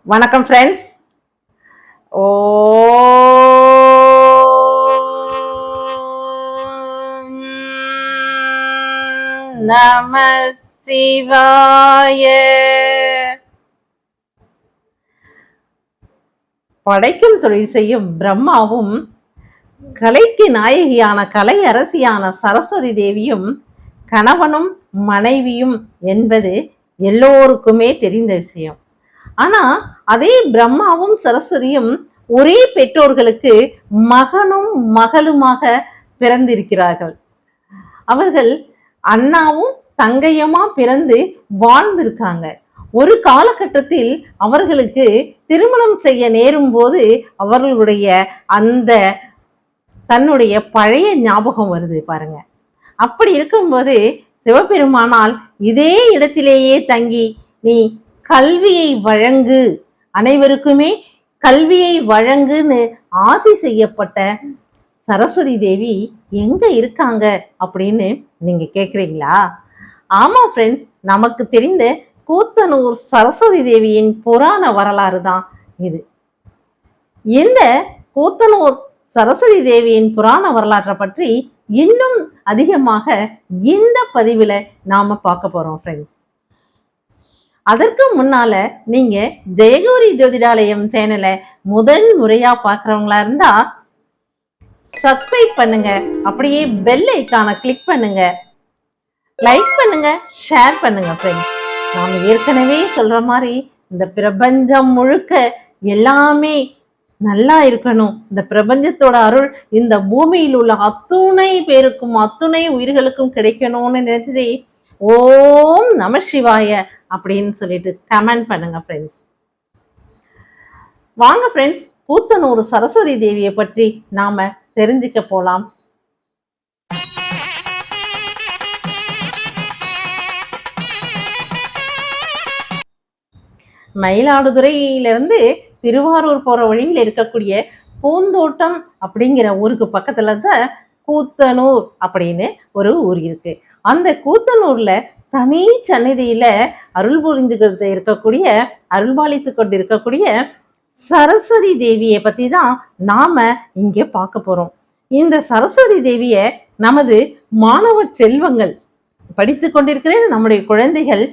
வணக்கம் ஃப்ரெண்ட்ஸ். ஓ நம சிவாய. படைக்கும் தொழில் செய்யும் பிரம்மாவும் கலைக்கு நாயகியான கலை அரசியான சரஸ்வதி தேவியும் கணவனும் மனைவியும் என்பது எல்லோருக்குமே தெரிந்த விஷயம். ஆனா அதே பிரம்மாவும் சரஸ்வதியும் ஒரே பெற்றோர்களுக்கு மகனும் மகளுமாக பிறந்திருக்கிறார்கள். அவர்கள் அண்ணாவும் தங்கையுமா பிறந்து வாழ்ந்திருக்காங்க. ஒரு காலகட்டத்தில் அவர்களுக்கு திருமணம் செய்ய நேரும் போது அவர்களுடைய அந்த தன்னுடைய பழைய ஞாபகம் வருது பாருங்க. அப்படி இருக்கும்போது சிவபெருமானால் இதே இடத்திலேயே தங்கி நீ கல்வியை வழங்கு, அனைவருக்குமே கல்வியை வழங்குன்னு ஆசை செய்யப்பட்ட சரஸ்வதி தேவி எங்க இருக்காங்க அப்படின்னு நீங்க கேக்குறீங்களா? ஆமா ஃப்ரெண்ட்ஸ், நமக்கு தெரிந்த கூத்தனூர் சரஸ்வதி தேவியின் புராண வரலாறு தான் இது. இந்த கூத்தனூர் சரஸ்வதி தேவியின் புராண வரலாற்றை பற்றி இன்னும் அதிகமாக இந்த பதிவுல நாம பார்க்க போறோம் ஃப்ரெண்ட்ஸ். அதற்கு முன்னால நீங்க ஜெயகௌரி ஜோதிடாலயம் சேனலை முதல் முறையா பார்க்கறவங்களா இருந்தா சப்ஸ்கிரைப் பண்ணுங்க, அப்படியே பெல் ஐக்கானை கிளிக் பண்ணுங்க, லைக் பண்ணுங்க, ஷேர் பண்ணுங்க ஃப்ரெண்ட்ஸ். நாம ஏற்கனவே சொல்ற மாதிரி இந்த பிரபஞ்சம் முழுக்க எல்லாமே நல்லா இருக்கணும், இந்த பிரபஞ்சத்தோட அருள் இந்த பூமியில் உள்ள அத்துணை பேருக்கும் அத்துணை உயிர்களுக்கும் கிடைக்கணும்னு நினைச்சது ஓம் நம சிவாய அப்படின்னு சொல்லிட்டு கமெண்ட் பண்ணுங்க ஃப்ரெண்ட்ஸ். வாங்க ஃப்ரெண்ட்ஸ், கூத்தனூர் சரஸ்வதி தேவியை பற்றி நாம தெரிஞ்சுக்க போலாம். மயிலாடுதுறையிலிருந்து திருவாரூர் போற வழியில் இருக்கக்கூடிய பூந்தோட்டம் அப்படிங்கிற ஊருக்கு பக்கத்துல தான் கூத்தனூர் அப்படின்னு ஒரு ஊர் இருக்கு. அந்த கூத்தனூர்ல தனி சந்நிதியில அருள் புரிந்துகிட்டு இருக்கக்கூடிய அருள்பாலித்து கொண்டு இருக்கக்கூடிய சரஸ்வதி தேவியை பத்தி தான் நாம இங்க பார்க்க போறோம். இந்த சரஸ்வதி தேவிய நமது மாணவ செல்வங்கள் படித்து கொண்டிருக்கிற நம்முடைய குழந்தைகள்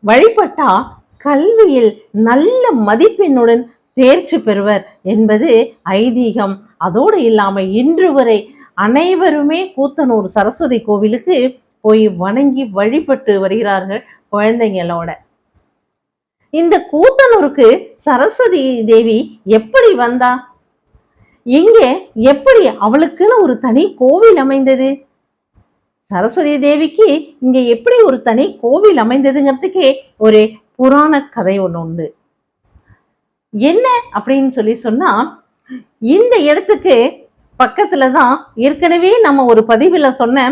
வழிபட்டா கல்வியில் நல்ல மதிப்பெண்ணுடன் தேர்ச்சி பெறுவர் என்பது ஐதீகம். அதோடு இல்லாம இன்று வரை அனைவருமே கூத்தனூர் சரஸ்வதி கோவிலுக்கு போய் வணங்கி வழிபட்டு வருகிறார்கள் குழந்தைங்களோட. இந்த கூத்தனூருக்கு சரஸ்வதி தேவி எப்படி வந்தா, இங்கே எப்படி அவளுக்குன்னு ஒரு தனி கோவில் அமைந்தது, சரஸ்வதி தேவிக்கு இங்க எப்படி ஒரு தனி கோவில் அமைந்ததுங்கிறதுக்கே ஒரு புராண கதை ஒண்ணு உண்டு. என்ன அப்படின்னு சொல்லி சொன்னா, இந்த இடத்துக்கு பக்கத்துலதான் ஏற்கனவே நம்ம ஒரு பதிவுல சொன்ன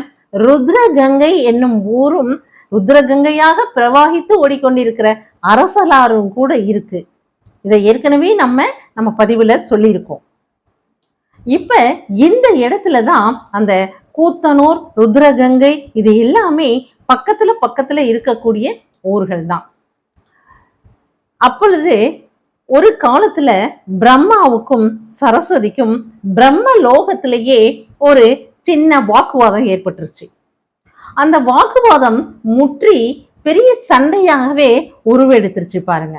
ருத்ரகங்கை என்னும் ஊரும் ருத்ரகங்கையாக பிரவாகித்து ஓடிக்கொண்டிருக்கிற அரசலாறும் கூட இருக்கு. இதை ஏற்கனவே நம்ம பதிவுல சொல்லியிருக்கோம். இப்ப இந்த இடத்துலதான் அந்த கூத்தனூர் ருத்ரகங்கை இது எல்லாமே பக்கத்துல இருக்கக்கூடிய ஊர்கள் தான். அப்பொழுது ஒரு காலத்துல பிரம்மாவுக்கும் சரஸ்வதிக்கும் பிரம்ம லோகத்திலேயே ஒரு சின்ன வாக்குவாதம் ஏற்பட்டுருச்சு. அந்த வாக்குவாதம் முற்றி பெரிய சண்டையாகவே உருவெடுத்துருச்சு பாருங்க.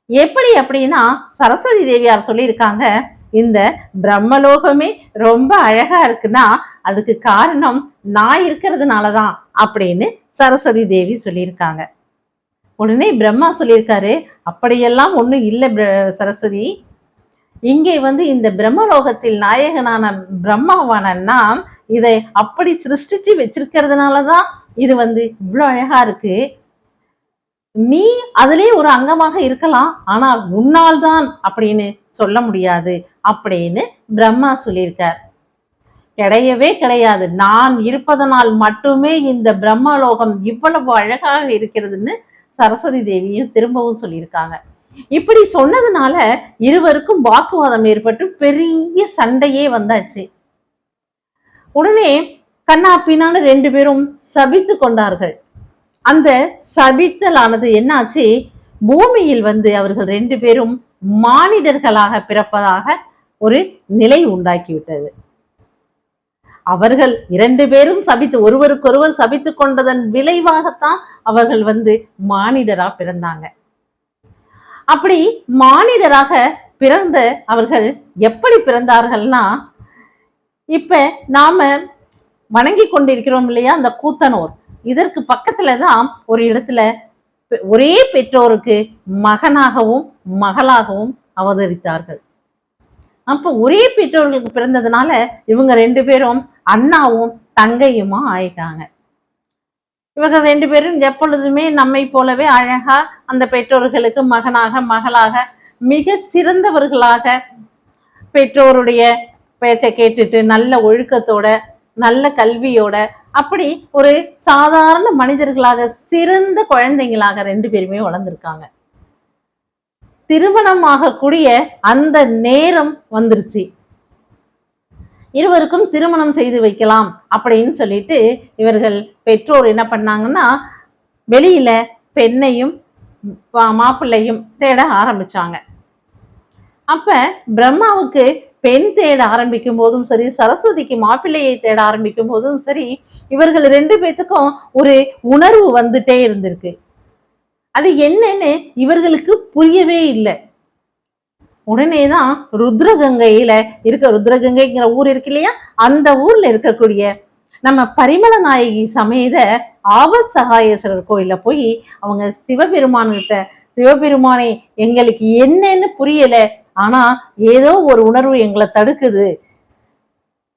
எப்படி அப்படின்னா, சரஸ்வதி தேவியார் சொல்லியிருக்காங்க, இந்த பிரம்மலோகமே ரொம்ப அழகா இருக்குன்னா அதுக்கு காரணம் நான் இருக்கிறதுனாலதான் அப்படின்னு சரஸ்வதி தேவி சொல்லியிருக்காங்க. உடனே பிரம்மா சொல்லியிருக்காரு, அப்படியெல்லாம் ஒண்ணும் இல்லை சரஸ்வதி, இங்கே இந்த பிரம்மலோகத்தில் நாயகனான பிரம்மாவான நான் இதை அப்படி சிருஷ்டிச்சு வச்சிருக்கிறதுனாலதான் இது இவ்வளவு அழகா இருக்கு. நீ அதிலே ஒரு அங்கமாக இருக்கலாம், ஆனா உன்னால் தான் அப்படின்னு சொல்ல முடியாது அப்படின்னு பிரம்மா சொல்லியிருக்கார். கிடையவே கிடையாது, நான் இருப்பதனால் மட்டுமே இந்த பிரம்மலோகம் இவ்வளவு அழகாக இருக்கிறதுன்னு சரஸ்வதி தேவியும் திரும்பவும் சொல்லியிருக்காங்க. இப்படி சொன்னதுனால இருவருக்கும் வாக்குவாதம் ஏற்பட்டு பெரிய சண்டையே வந்தாச்சு. உடனே கண்ணா பின்னான்னு ரெண்டு பேரும் சபித்து கொண்டார்கள். அந்த சபித்தலானது என்னாச்சு, பூமியில் அவர்கள் 2 பேரும் மானிடர்களாக பிறப்பதாக ஒரு நிலை உண்டாக்கிவிட்டது. அவர்கள் 2 பேரும் ஒருவருக்கொருவர் சபித்துக் கொண்டதன் விளைவாகத்தான் அவர்கள் மானிடரா பிறந்தாங்க. அப்படி மானிடராக பிறந்த அவர்கள் எப்படி பிறந்தார்கள்னா, இப்ப நாம வணங்கி கொண்டிருக்கிறோம் இல்லையா அந்த கூத்தனூர், இதற்கு பக்கத்துலதான் ஒரு இடத்துல ஒரே பெற்றோருக்கு மகனாகவும் மகளாகவும் அவதரித்தார்கள். அப்ப ஒரே பெற்றோர்களுக்கு பிறந்ததுனால இவங்க 2 பேரும் அண்ணாவும் தங்கையுமா ஆயிட்டாங்க. இவர்கள் 2 பேரும் எப்பொழுதுமே நம்மை போலவே அழகா அந்த பெற்றோர்களுக்கு மகனாக மகளாக மிக சிறந்தவர்களாக பெற்றோருடைய பேச்சை கேட்டுட்டு நல்ல ஒழுக்கத்தோட நல்ல கல்வியோட அப்படி ஒரு சாதாரண மனிதர்களாக சிறந்த குழந்தைங்களாக 2 பேருமே வளர்ந்துருக்காங்க. திருமணமாகக்கூடிய அந்த நேரம் வந்துருச்சு. இருவருக்கும் திருமணம் செய்து வைக்கலாம் அப்படின்னு சொல்லிட்டு இவர்கள் பெற்றோர் என்ன பண்ணாங்கன்னா, வெளியில பெண்ணையும் மாப்பிள்ளையும் தேட ஆரம்பிச்சாங்க. அப்ப பிரம்மாவுக்கு பெண் தேட ஆரம்பிக்கும் போதும் சரி, சரஸ்வதிக்கு மாப்பிள்ளையை தேட ஆரம்பிக்கும் போதும் சரி, இவர்கள் 2 பேத்துக்கும் ஒரு உணர்வு வந்துட்டே இருந்திருக்கு. அது என்னன்னு இவர்களுக்கு புரியவே இல்லை. உடனேதான் ருத்ரகங்கையில ருத்ரகங்கைங்கிற ஊர் இருக்கு இல்லையா, அந்த ஊர்ல இருக்கக்கூடிய நம்ம பரிமள நாயகி சமேத ஆபத் சகாயேஸ்வரர் கோயில போய் அவங்க சிவபெருமான்கிட்ட, சிவபெருமானே எங்களுக்கு என்னன்னு புரியல, ஆனா ஏதோ ஒரு உணர்வு எங்களை தடுக்குது,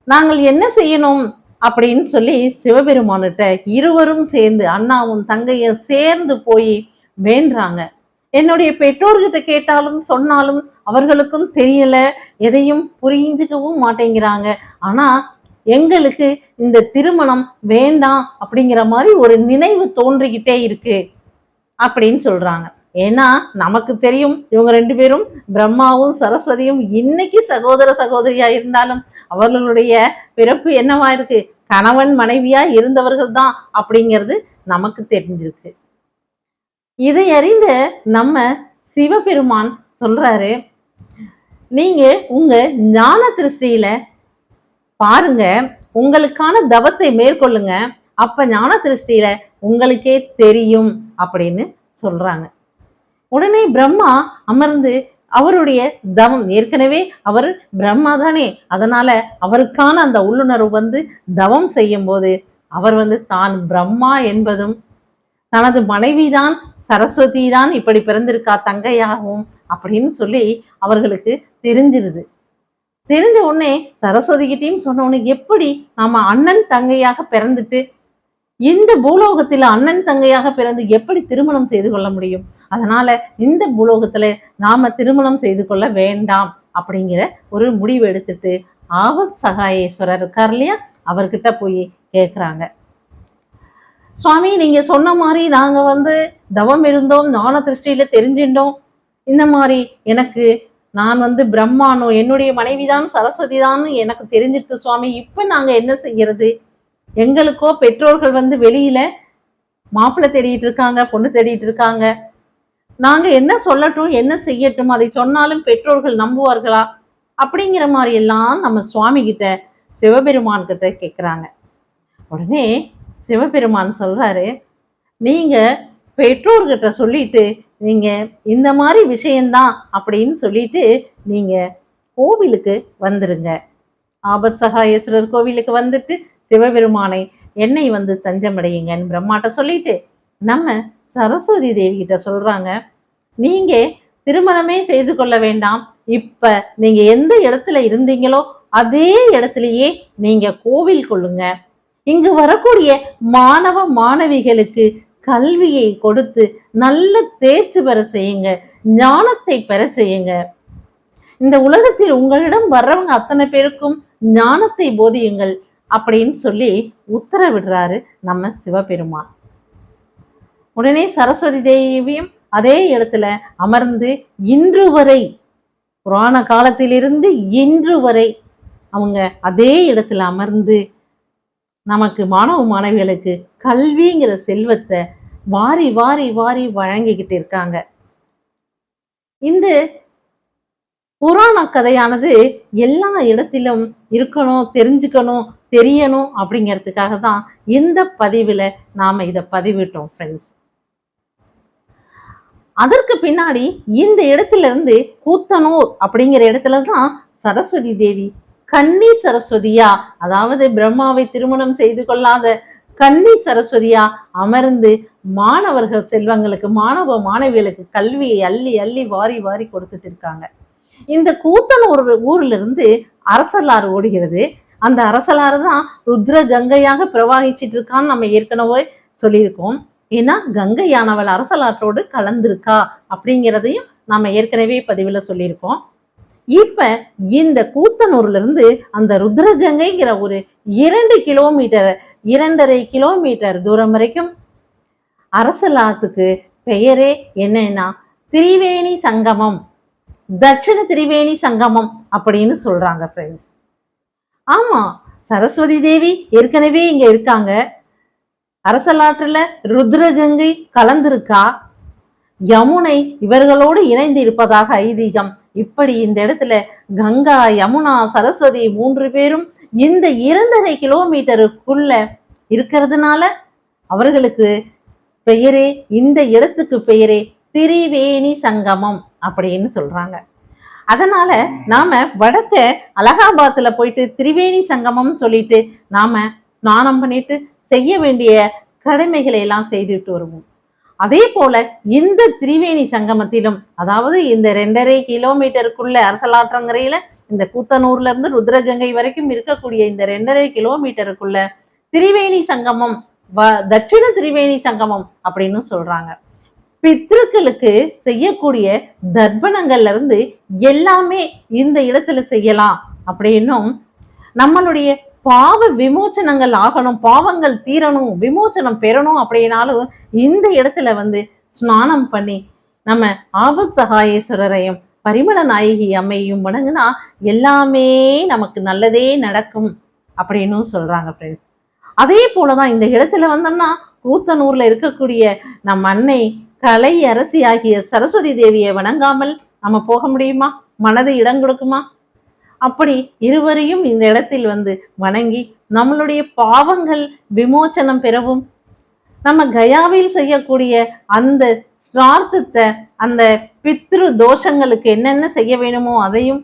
நாங்கள் என்ன செய்யணும் அப்படின்னு சொல்லி சிவபெருமான்கிட்ட இருவரும் சேர்ந்து, அண்ணாவும் தங்கையும் சேர்ந்து போய் வேண்டுறாங்க. என்னுடைய பெற்றோர்கிட்ட கேட்டாலும் சொன்னாலும் அவர்களுக்கும் தெரியல, எதையும் புரிஞ்சுக்கவும் மாட்டேங்கிறாங்க, ஆனா எங்களுக்கு இந்த திருமணம் வேண்டாம் அப்படிங்கிற மாதிரி ஒரு நினைவு தோன்றிக்கிட்டே இருக்கு அப்படின்னு சொல்றாங்க. ஏன்னா நமக்கு தெரியும் இவங்க 2 பேரும் பிரம்மாவும் சரஸ்வதியும் இன்னைக்கு சகோதர சகோதரியா இருந்தாலும் அவர்களுடைய பிறப்பு என்னவா இருக்கு, கணவன் மனைவியா இருந்தவர்கள் தான் அப்படிங்கிறது நமக்கு தெரிஞ்சிருக்கு. இதை அறிந்த நம்ம சிவபெருமான் சொல்றாரு, நீங்க உங்க ஞான திருஷ்டியில பாருங்க, உங்களுக்கான தவத்தை மேற்கொள்ளுங்க, அப்ப ஞான திருஷ்டியில உங்களுக்கே தெரியும் அப்படின்னு சொல்றாங்க. உடனே பிரம்மா அமர்ந்து அவருடைய தவம், ஏற்கனவே அவர் பிரம்மா தானே, அதனால அவருக்கான அந்த உள்ளுணர்வு தவம் செய்யும் போது அவர் தான் பிரம்மா என்பதும் தனது மனைவிதான் சரஸ்வதி தான் இப்படி பிறந்திருக்கா தங்கையாகவும் அப்படின்னு சொல்லி அவர்களுக்கு தெரிஞ்சிருது. தெரிஞ்ச உடனே சரஸ்வதி கிட்டையும் சொன்ன உடனே, எப்படி நாம அண்ணன் தங்கையாக பிறந்துட்டு இந்த பூலோகத்துல அண்ணன் தங்கையாக பிறந்து எப்படி திருமணம் செய்து கொள்ள முடியும், அதனால இந்த பூலோகத்துல நாம திருமணம் செய்து கொள்ள வேண்டாம் அப்படிங்கிற ஒரு முடிவு எடுத்துட்டு ஆபத் சகாயேஸ்வரர் இருக்கார் இல்லையா, அவர்கிட்ட போய் கேட்குறாங்க. சுவாமி, நீங்க சொன்ன மாதிரி நாங்க தவம் இருந்தோம், ஞான திருஷ்டியில தெரிஞ்சிட்டோம், இந்த மாதிரி எனக்கு நான் பிரம்மானோ என்னுடைய மனைவிதான் சரஸ்வதி தான் எனக்கு தெரிஞ்சிட்டு சுவாமி, இப்ப நாங்க என்ன செய்யறது, எங்களுக்கோ பெற்றோர்கள் வெளியில மாப்பிள்ளை தேடிட்டு இருக்காங்க, பொண்ணு தேடிட்டு இருக்காங்க, நாங்க என்ன சொல்லட்டும் என்ன செய்யட்டும், அதை சொன்னாலும் பெற்றோர்கள் நம்புவார்களா அப்படிங்கிற மாதிரி எல்லாம் நம்ம சுவாமி கிட்ட சிவபெருமான் கிட்ட கேட்குறாங்க. உடனே சிவபெருமான் சொல்றாரு, நீங்க பெற்றோர்கிட்ட சொல்லிட்டு நீங்க இந்த மாதிரி விஷயம்தான் அப்படின்னு சொல்லிட்டு நீங்க கோவிலுக்கு வந்துருங்க. ஆபத் சகாயேஸ்வரர் கோவிலுக்கு வந்துட்டு சிவபெருமானை என்னை தஞ்சமடையுங்கன்னு பிரம்மாட்ட சொல்லிட்டு நம்ம சரஸ்வதி தேவி கிட்ட சொல்றாங்க, நீங்க திருமணமே செய்து கொள்ள வேண்டாம், இப்ப நீங்க எந்த இடத்துல இருந்தீங்களோ அதே இடத்துலயே நீங்க கோவில் கொள்ளுங்க, இங்கு வரக்கூடிய மாணவ மாணவிகளுக்கு கல்வியை கொடுத்து நல்ல தேர்ச்சி பெற செய்யுங்க, ஞானத்தை பெற செய்யுங்க, இந்த உலகத்தில் உங்களிடம் வர்றவங்க அத்தனை பேருக்கும் ஞானத்தை போதியுங்கள் அப்படின்னு சொல்லி உத்தரவிடுறாரு நம்ம சிவபெருமான். உடனே சரஸ்வதி தேவியும் அதே இடத்துல அமர்ந்து இன்று வரை, புராண காலத்திலிருந்து இன்று வரை அவங்க அதே இடத்துல அமர்ந்து நமக்கு மாணவ மாணவிகளுக்கு கல்விங்கிற செல்வத்தை வாரி வாரி வாரி வழங்கிக்கிட்டு இருக்காங்க. இந்த புராண கதையானது எல்லா இடத்திலும் இருக்கணும், தெரிஞ்சுக்கணும், தெரியணும் அப்படிங்கிறதுக்காக தான் இந்த பதிவுல நாம இத பதிவிட்டோம் ஃப்ரெண்ட்ஸ். அதற்கு பின்னாடி இந்த இடத்துல இருந்து கூத்தனூர் அப்படிங்கிற இடத்துல தான் சரஸ்வதி தேவி கன்னி சரஸ்வதியா, அதாவது பிரம்மாவை திருமணம் செய்து கொள்ளாத கன்னி சரஸ்வதியா அமர்ந்து மாணவர்கள் செல்வங்களுக்கு, மாணவ மாணவிகளுக்கு கல்வியை அள்ளி அள்ளி வாரி வாரி கொடுத்துட்டு இருக்காங்க. இந்த கூத்தனூர் ஊர்ல இருந்து அரசலாறு ஓடுகிறது. அந்த அரசலாறு தான் ருத்ர கங்கையாக பிரவாகிச்சிட்டு இருக்கான்னு நம்ம ஏற்கனவே சொல்லியிருக்கோம். ஏன்னா கங்கையானவள் அரசலாற்றோடு கலந்திருக்கா அப்படிங்கிறதையும் நாம ஏற்கனவே பதிவுல சொல்லியிருக்கோம். இப்ப இந்த கூத்தனூர்ல இருந்து அந்த ருத்ரகங்கைங்கிற ஒரு 2 கிலோமீட்டர் 2.5 கிலோமீட்டர் தூரம் வரைக்கும் அரசலாத்துக்கு பெயரே என்னன்னா திரிவேணி சங்கமம், தட்சிண திரிவேணி சங்கமம் அப்படின்னு சொல்றாங்க ஃப்ரெண்ட்ஸ். ஆமா, சரஸ்வதி தேவி ஏற்கனவே இங்க இருக்காங்க. அரசலாற்றுல ருத்ரகங்கை கலந்திருக்கா, யமுனை இவர்களோடு இணைந்து இருப்பதாக ஐதீகம். இப்படி இந்த இடத்துல கங்கா, யமுனா, சரஸ்வதி 3 பேரும் இந்த 2.5 கிலோமீட்டருக்குள்ள இருக்கிறதுனால அவர்களுக்கு பெயரே, இந்த இடத்துக்கு பெயரே திரிவேணி சங்கமம் அப்படின்னு சொல்றாங்க. அதனால நாம வடக்க அலகாபாத்ல போயிட்டு திரிவேணி சங்கமம் சொல்லிட்டு நாம ஸ்நானம் பண்ணிட்டு செய்ய வேண்டிய கடமைகளை எல்லாம் செய்துட்டு வருவோம். அதே போல இந்த திரிவேணி சங்கமத்திலும், அதாவது இந்த 2.5 கிலோமீட்டருக்குள்ள அரசலாற்றங்கரையில இந்த கூத்தனூர்ல இருந்து ருத்ரகங்கை வரைக்கும் இருக்கக்கூடிய இந்த 2.5 கிலோமீட்டருக்குள்ள திரிவேணி சங்கமம், தட்சிண திரிவேணி சங்கமம் அப்படின்னு சொல்றாங்க. பித்ருக்களுக்கு செய்யக்கூடிய தர்ப்பணங்கள்ல இருந்து எல்லாமே இந்த இடத்துல செய்யலாம் அப்படின்னும், நம்மளுடைய பாவ விமோச்சனங்கள் ஆகணும், பாவங்கள் தீரணும், விமோச்சனம் பெறணும் அப்படின்னாலும் இந்த இடத்துல வந்து ஸ்நானம் பண்ணி நம்ம ஆபத் சகாயேஸ்வரரையும் பரிமள நாயகி அம்மையும் வணங்குனா எல்லாமே நமக்கு நல்லதே நடக்கும் அப்படின்னு சொல்றாங்க ஃப்ரெண்ட்ஸ். அதே போலதான் இந்த இடத்துல வந்தோம்னா கூத்தனூர்ல இருக்கக்கூடிய நம் அன்னை கலை அரசி ஆகிய சரஸ்வதி தேவியை வணங்காமல் நம்ம போக முடியுமா? மனது இடம் கொடுக்குமா? அப்படி இருவரையும் இந்த இடத்தில் வந்து வணங்கி நம்மளுடைய பாவங்கள் விமோச்சனம் பெறவும், நம்ம கயாவில் செய்யக்கூடிய அந்த ஸ்ரார்த்தத்தை, அந்த பித்ரு தோஷங்களுக்கு என்னென்ன செய்ய வேணுமோ அதையும்,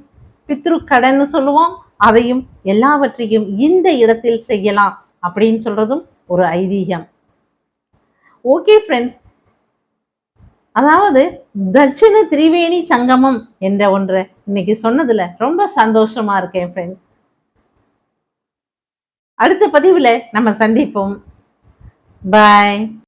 பித்ரு கடன் சொல்லுவோம், அதையும் எல்லாவற்றையும் இந்த இடத்தில் செய்யலாம் அப்படின்னு சொல்றதும் ஒரு ஐதீகம். ஓகே ஃப்ரெண்ட்ஸ், அதாவது தட்சிண திரிவேணி சங்கமம் என்ற ஒன்றை இன்னைக்கு சொன்னதுல ரொம்ப சந்தோஷமா இருக்கேன் ஃப்ரெண்ட்ஸ். அடுத்த பதிவுல நம்ம சந்திப்போம். பாய்.